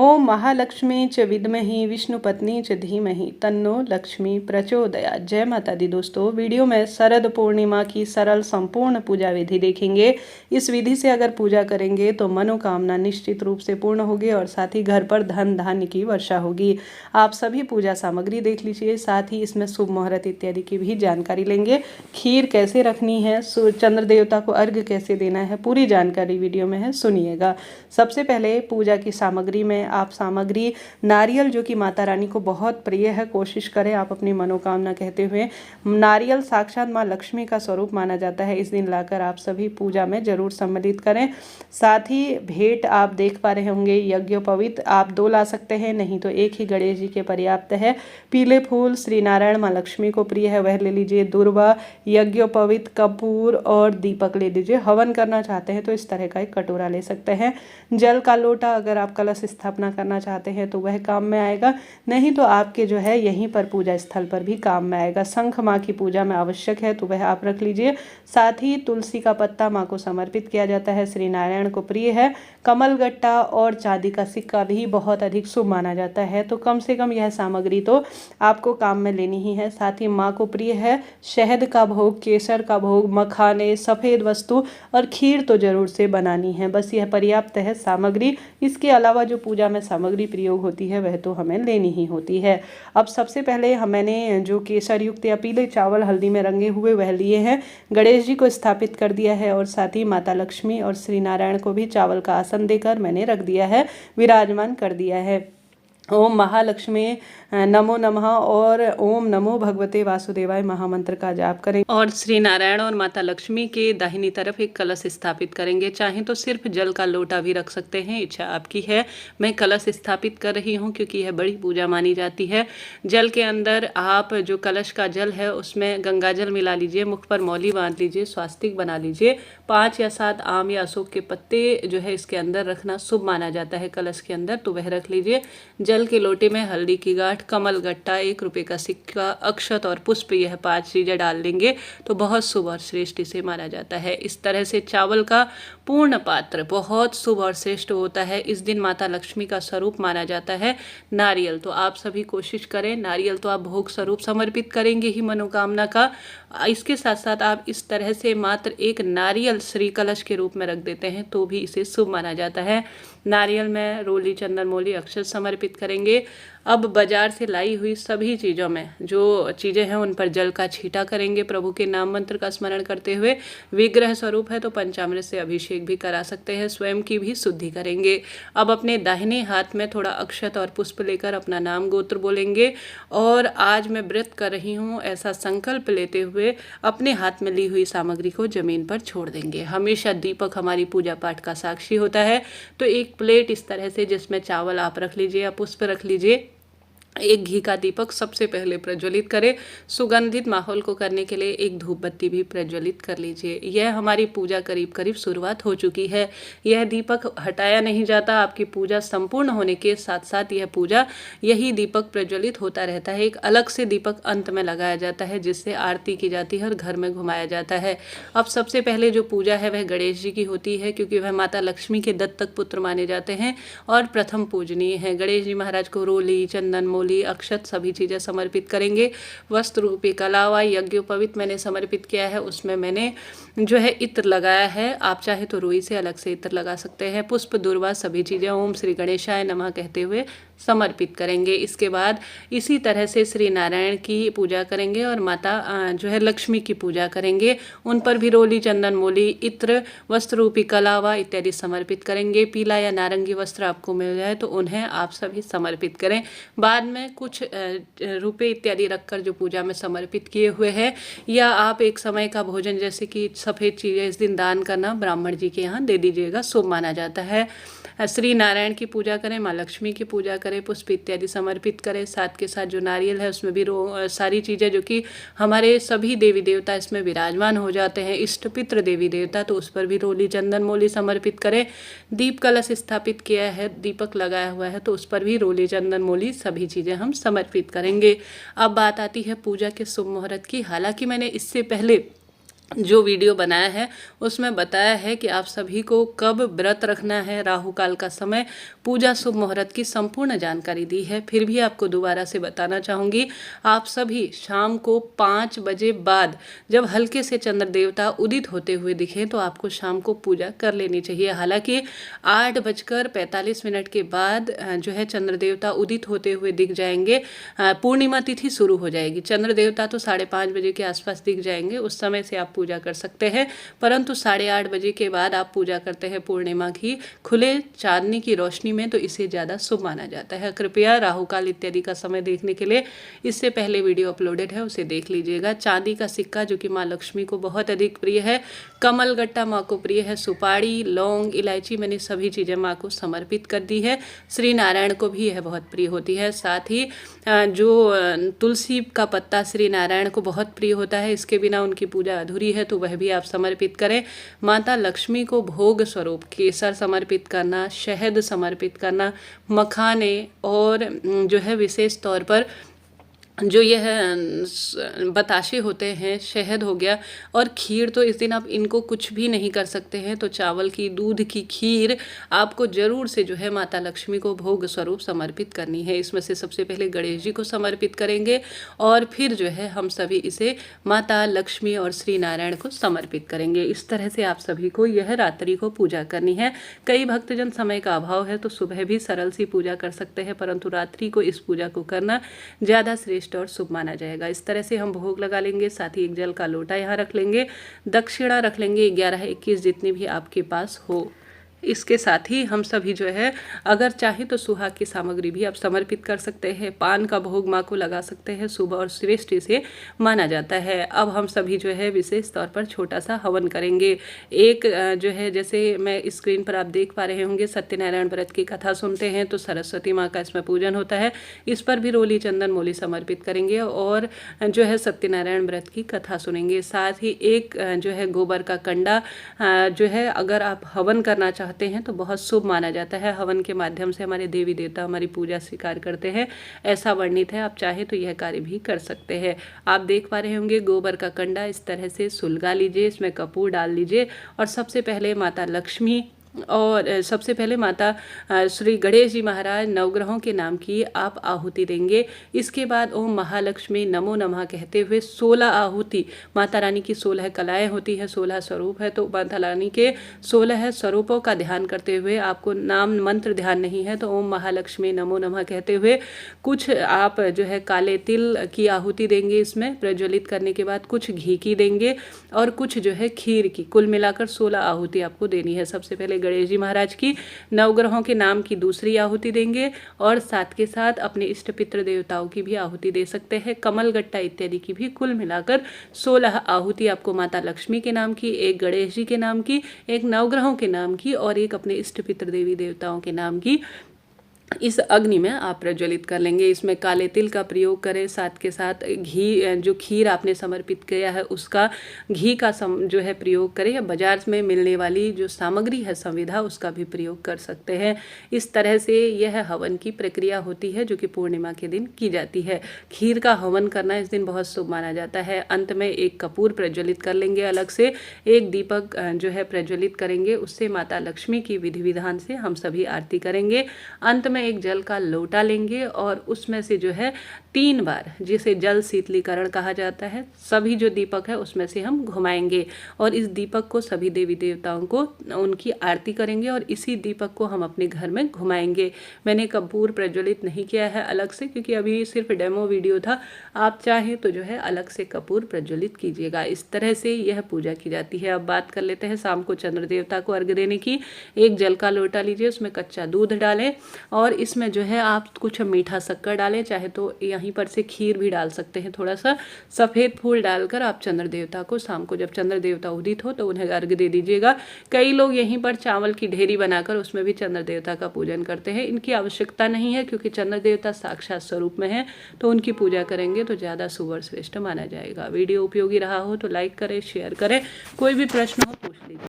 ओम महालक्ष्मी च विद्महि विष्णुपत्नी च धीमहि तन्नो लक्ष्मी प्रचोदयात्। जय माता दी। दोस्तों, वीडियो में शरद पूर्णिमा की सरल संपूर्ण पूजा विधि देखेंगे। इस विधि से अगर पूजा करेंगे तो मनोकामना निश्चित रूप से पूर्ण होगी और साथ ही घर पर धन धान्य की वर्षा होगी। आप सभी पूजा सामग्री देख लीजिए, साथ ही इसमें शुभ मुहूर्त इत्यादि की भी जानकारी लेंगे। खीर कैसे रखनी है, चंद्र देवता को अर्घ्य कैसे देना है, पूरी जानकारी वीडियो में है, सुनिएगा। सबसे पहले पूजा की सामग्री में आप सामग्री नारियल, जो कि माता रानी को बहुत प्रिय है, कोशिश करें आप अपनी मनोकामना कहते हुए। नारियल साक्षात माँ लक्ष्मी का स्वरूप माना जाता है, इस दिन लाकर आप सभी पूजा में जरूर सम्मिलित करें। साथ ही भेंट आप देख पा रहे होंगे, यज्ञोपवीत आप 2 ला सकते हैं, नहीं तो एक ही गणेश जी के पर्याप्त है। पीले फूल श्री नारायण माँ लक्ष्मी को प्रिय है, वह ले लीजिए। दुर्वा, यज्ञोपवीत, कपूर और दीपक ले लीजिए। हवन करना चाहते हैं तो इस तरह का एक कटोरा ले सकते हैं। जल का लोटा, अगर आप कलश स्थापना करना चाहते हैं तो वह काम में आएगा, नहीं तो आपके जो है यहीं पर पूजा स्थल पर भी काम में आएगा। शंख माँ की पूजा में आवश्यक है तो वह आप रख लीजिए। साथ ही तुलसी का पत्ता माँ को समर्पित किया जाता है, श्री नारायण को प्रिय है। कमल गट्टा और चांदी का सिक्का भी बहुत अधिक शुभ माना जाता है, तो कम से कम यह सामग्री तो आपको काम में लेनी ही है। साथ ही माँ को प्रिय है शहद का भोग, केसर का भोग, मखाने, सफ़ेद वस्तु और खीर तो जरूर से बनानी है। बस यह पर्याप्त है सामग्री। इसके अलावा जो पूजा में सामग्री प्रयोग होती है वह तो हमें लेनी ही होती है। अब सबसे पहले मैंने जो केसर युक्त या पीले चावल हल्दी में रंगे हुए वह लिए हैं, गणेश जी को स्थापित कर दिया है और साथ ही माता लक्ष्मी और श्री नारायण को भी चावल का आसन देकर मैंने रख दिया है, विराजमान कर दिया है। ओम महालक्ष्मी नमो नमः और ओम नमो भगवते वासुदेवाय महामंत्र का जाप करें और श्री नारायण और माता लक्ष्मी के दाहिनी तरफ एक कलश स्थापित करेंगे। चाहें तो सिर्फ जल का लोटा भी रख सकते हैं, इच्छा आपकी है। मैं कलश स्थापित कर रही हूं क्योंकि यह बड़ी पूजा मानी जाती है। जल के अंदर आप जो कलश का जल है उसमें गंगा जल मिला लीजिए, मुख पर मौली बांध लीजिए, स्वास्तिक बना लीजिए। 5 या 7 आम या अशोक के पत्ते जो है इसके अंदर रखना शुभ माना जाता है कलश के अंदर, तो वह रख लीजिए। जल के लोटे में हल्दी की गांठ, कमल गट्टा, 1 रुपये का सिक्का, अक्षत और पुष्प, यह 5 चीज़ें डाल देंगे तो बहुत शुभ और श्रेष्ठ इसे माना जाता है। इस तरह से चावल का पूर्ण पात्र बहुत शुभ और श्रेष्ठ होता है। इस दिन माता लक्ष्मी का स्वरूप माना जाता है नारियल, तो आप सभी कोशिश करें। नारियल तो आप भोग स्वरूप समर्पित करेंगे ही मनोकामना का, इसके साथ साथ आप इस तरह से मात्र 1 नारियल श्री कलश के रूप में रख देते हैं तो भी इसे शुभ माना जाता है। नारियल में रोली, चंदन, मोली, अक्षत समर्पित करेंगे। अब बाजार से लाई हुई सभी चीज़ों में जो चीज़ें हैं उन पर जल का छींटा करेंगे, प्रभु के नाम मंत्र का स्मरण करते हुए। विग्रह स्वरूप है तो पंचामृत से अभिषेक भी करा सकते हैं, स्वयं की भी शुद्धि करेंगे। अब अपने दाहिने हाथ में थोड़ा अक्षत और पुष्प लेकर अपना नाम गोत्र बोलेंगे और आज मैं व्रत कर रही हूँ ऐसा संकल्प लेते हुए अपने हाथ में ली हुई सामग्री को जमीन पर छोड़ देंगे। हमेशा दीपक हमारी पूजा पाठ का साक्षी होता है, तो एक प्लेट इस तरह से जिसमें चावल आप रख लीजिए या पुष्प रख लीजिए, एक घी का दीपक सबसे पहले प्रज्वलित करें। सुगंधित माहौल को करने के लिए एक धूप बत्ती भी प्रज्वलित कर लीजिए। यह हमारी पूजा करीब करीब शुरुआत हो चुकी है। यह दीपक हटाया नहीं जाता, आपकी पूजा संपूर्ण होने के साथ साथ यह पूजा यही दीपक प्रज्वलित होता रहता है। एक अलग से दीपक अंत में लगाया जाता है जिससे आरती की जाती है और घर में घुमाया जाता है। अब सबसे पहले जो पूजा है वह गणेश जी की होती है क्योंकि वह माता लक्ष्मी के दत्तक पुत्र माने जाते हैं और प्रथम पूजनीय है। गणेश जी महाराज को रोली, चंदन, मोली, अक्षत सभी चीज़ें समर्पित करेंगे। वस्त्र रूपी कलावा यज्ञोपवीत मैंने समर्पित किया है, उसमें मैंने जो है इत्र लगाया है। आप चाहे तो रुई से अलग से इत्र लगा सकते हैं। पुष्प, दुर्वा सभी चीज़ें ओम श्री गणेशाय नमः कहते हुए समर्पित करेंगे। इसके बाद इसी तरह से श्री नारायण की पूजा करेंगे और माता जो है लक्ष्मी की पूजा करेंगे। उन पर भी रोली, चंदन, मोली, इत्र, वस्त्र रूपी कलावा इत्यादि समर्पित करेंगे। पीला या नारंगी वस्त्र आपको मिल जाए तो उन्हें आप सभी समर्पित करें। बाद में कुछ रुपए इत्यादि रखकर जो पूजा में समर्पित किए हुए हैं, या आप एक समय का भोजन जैसे कि सफ़ेद चीज़ें इस दिन दान करना ब्राह्मण जी के यहाँ दे दीजिएगा, शुभ माना जाता है। श्री नारायण की पूजा करें, माँ लक्ष्मी की पूजा करें, पुष्प इत्यादि समर्पित करें। साथ के साथ जो नारियल है उसमें भी सारी चीज़ें जो कि हमारे सभी देवी देवता इसमें विराजमान हो जाते हैं, इष्ट पितृ देवी देवता, तो उस पर भी रोली, चंदन, मोली समर्पित करें। दीप कलश स्थापित किया है, दीपक लगाया हुआ है तो उस पर भी रोली, चंदन, मोली सभी चीज़ें हम समर्पित करेंगे। अब बात आती है पूजा के शुभ मुहूर्त की। हालांकि मैंने इससे पहले जो वीडियो बनाया है उसमें बताया है कि आप सभी को कब व्रत रखना है, राहु काल का समय, पूजा शुभ मुहूर्त की संपूर्ण जानकारी दी है। फिर भी आपको दोबारा से बताना चाहूँगी, आप सभी शाम को 5 बजे बाद जब हल्के से चंद्र देवता उदित होते हुए दिखें तो आपको शाम को पूजा कर लेनी चाहिए। हालांकि 8:45 के बाद जो है चंद्र देवता उदित होते हुए दिख जाएंगे, पूर्णिमा तिथि शुरू हो जाएगी। चंद्र देवता तो 5:30 बजे के आसपास दिख जाएंगे, उस समय से आप पूजा कर सकते हैं, परंतु 8:30 बजे के बाद आप पूजा करते हैं पूर्णिमा की खुले चांदनी की रोशनी में, तो इसे ज़्यादा शुभ माना जाता है। कृपया राहु काल इत्यादि का समय देखने के लिए इससे पहले वीडियो अपलोडेड है, उसे देख लीजिएगा। चांदी का सिक्का जो कि माँ लक्ष्मी को बहुत अधिक प्रिय है, कमल गट्टा माँ को प्रिय है, सुपारी, लौंग, इलायची, मैंने सभी चीज़ें माँ को समर्पित कर दी है। श्री नारायण को भी यह बहुत प्रिय होती है। साथ ही जो तुलसी का पत्ता श्री नारायण को बहुत प्रिय होता है, इसके बिना उनकी पूजा अधूरी है, तो वह भी आप समर्पित करें। माता लक्ष्मी को भोग स्वरूप केसर समर्पित करना, शहद समर्पित करना, मखाने और जो है विशेष तौर पर जो यह बताशे होते हैं, शहद हो गया और खीर, तो इस दिन आप इनको कुछ भी नहीं कर सकते हैं। तो चावल की, दूध की खीर आपको ज़रूर से जो है माता लक्ष्मी को भोग स्वरूप समर्पित करनी है। इसमें से सबसे पहले गणेश जी को समर्पित करेंगे और फिर जो है हम सभी इसे माता लक्ष्मी और श्री नारायण को समर्पित करेंगे। इस तरह से आप सभी को यह रात्रि को पूजा करनी है। कई भक्तजन समय का अभाव है तो सुबह भी सरल सी पूजा कर सकते हैं, परंतु रात्रि को इस पूजा को करना ज़्यादा श्रेष्ठ और शुभ माना जाएगा। इस तरह से हम भोग लगा लेंगे। साथ ही एक जल का लोटा यहाँ रख लेंगे, दक्षिणा रख लेंगे 11-21 जितनी भी आपके पास हो। इसके साथ ही हम सभी जो है अगर चाहे तो सुहाग की सामग्री भी आप समर्पित कर सकते हैं। पान का भोग माँ को लगा सकते हैं, शुभ और श्रेष्ठ इसे माना जाता है। अब हम सभी जो है विशेष तौर पर छोटा सा हवन करेंगे। एक जो है जैसे मैं स्क्रीन पर आप देख पा रहे होंगे, सत्यनारायण व्रत की कथा सुनते हैं तो सरस्वती माँ का इसमें पूजन होता है। इस पर भी रोली चंदन मोली समर्पित करेंगे और जो है सत्यनारायण व्रत की कथा सुनेंगे। साथ ही एक जो है गोबर का कंडा जो है अगर आप हवन करना चाहते हैं तो बहुत शुभ माना जाता है। हवन के माध्यम से हमारे देवी देवता हमारी पूजा स्वीकार करते हैं, ऐसा वर्णित है। आप चाहे तो यह कार्य भी कर सकते हैं। आप देख पा रहे होंगे गोबर का कंडा इस तरह से सुलगा लीजिए, इसमें कपूर डाल लीजिए और सबसे पहले माता लक्ष्मी और सबसे पहले माता श्री गणेश जी महाराज नवग्रहों के नाम की आप आहुति देंगे। इसके बाद ओम महालक्ष्मी नमो नमः कहते हुए 16 आहुति, माता रानी की 16 कलाएं होती है, 16 स्वरूप है, तो माता रानी के 16 स्वरूपों का ध्यान करते हुए आपको नाम मंत्र ध्यान नहीं है तो ओम महालक्ष्मी नमो नमः कहते हुए कुछ आप जो है काले तिल की आहुति देंगे। इसमें प्रज्वलित करने के बाद कुछ घी की देंगे और कुछ जो है खीर की, कुल मिलाकर 16 आहुति आपको देनी है। सबसे पहले गणेश जी महाराज की, नवग्रहों के नाम की दूसरी आहुति देंगे और साथ के साथ अपने इष्ट पितृ देवताओं की भी आहुति दे सकते हैं, कमल गट्टा इत्यादि की भी। कुल मिलाकर 16 आहुति आपको माता लक्ष्मी के नाम की, एक गणेश जी के नाम की, एक नवग्रहों के नाम की और एक अपने इष्ट पितृ देवी देवताओं के नाम की इस अग्नि में आप प्रज्वलित कर लेंगे। इसमें काले तिल का प्रयोग करें, साथ के साथ घी, जो खीर आपने समर्पित किया है उसका घी का जो है प्रयोग करें, या बाजार में मिलने वाली जो सामग्री है संविधा उसका भी प्रयोग कर सकते हैं। इस तरह से यह हवन की प्रक्रिया होती है जो कि पूर्णिमा के दिन की जाती है। खीर का हवन करना इस दिन बहुत शुभ माना जाता है। अंत में एक कपूर प्रज्वलित कर लेंगे, अलग से एक दीपक जो है प्रज्वलित करेंगे, उससे माता लक्ष्मी की विधि विधान से हम सभी आरती करेंगे। अंत में एक जल का लोटा लेंगे और उसमें से जो है 3 बार, जिसे जल शीतलीकरण कहा जाता है, सभी जो दीपक है उसमें से हम घुमाएंगे और इस दीपक को सभी देवी देवताओं को उनकी आरती करेंगे और इसी दीपक को हम अपने घर में घुमाएंगे। मैंने कपूर प्रज्वलित नहीं किया है अलग से, क्योंकि अभी सिर्फ डेमो वीडियो था। आप चाहें तो जो है अलग से कपूर प्रज्वलित कीजिएगा। इस तरह से यह पूजा की जाती है। अब बात कर लेते हैं शाम को चंद्र देवता को अर्घ्य देने की। एक जल का लोटा लीजिए, उसमें कच्चा दूध डालें और इसमें जो है आप कुछ मीठा शक्कर डालें, चाहे तो यहीं पर से खीर भी डाल सकते हैं। थोड़ा सा सफ़ेद फूल डालकर आप चंद्र देवता को शाम को जब चंद्र देवता उदित हो तो उन्हें अर्घ्य दे दीजिएगा। कई लोग यहीं पर चावल की ढेरी बनाकर उसमें भी चंद्र देवता का पूजन करते हैं। इनकी आवश्यकता नहीं है, क्योंकि चंद्र देवता साक्षात स्वरूप में है, तो उनकी पूजा करेंगे तो ज़्यादा शुभ और श्रेष्ठ माना जाएगा। वीडियो उपयोगी रहा हो तो लाइक करें, शेयर करें। कोई भी प्रश्न हो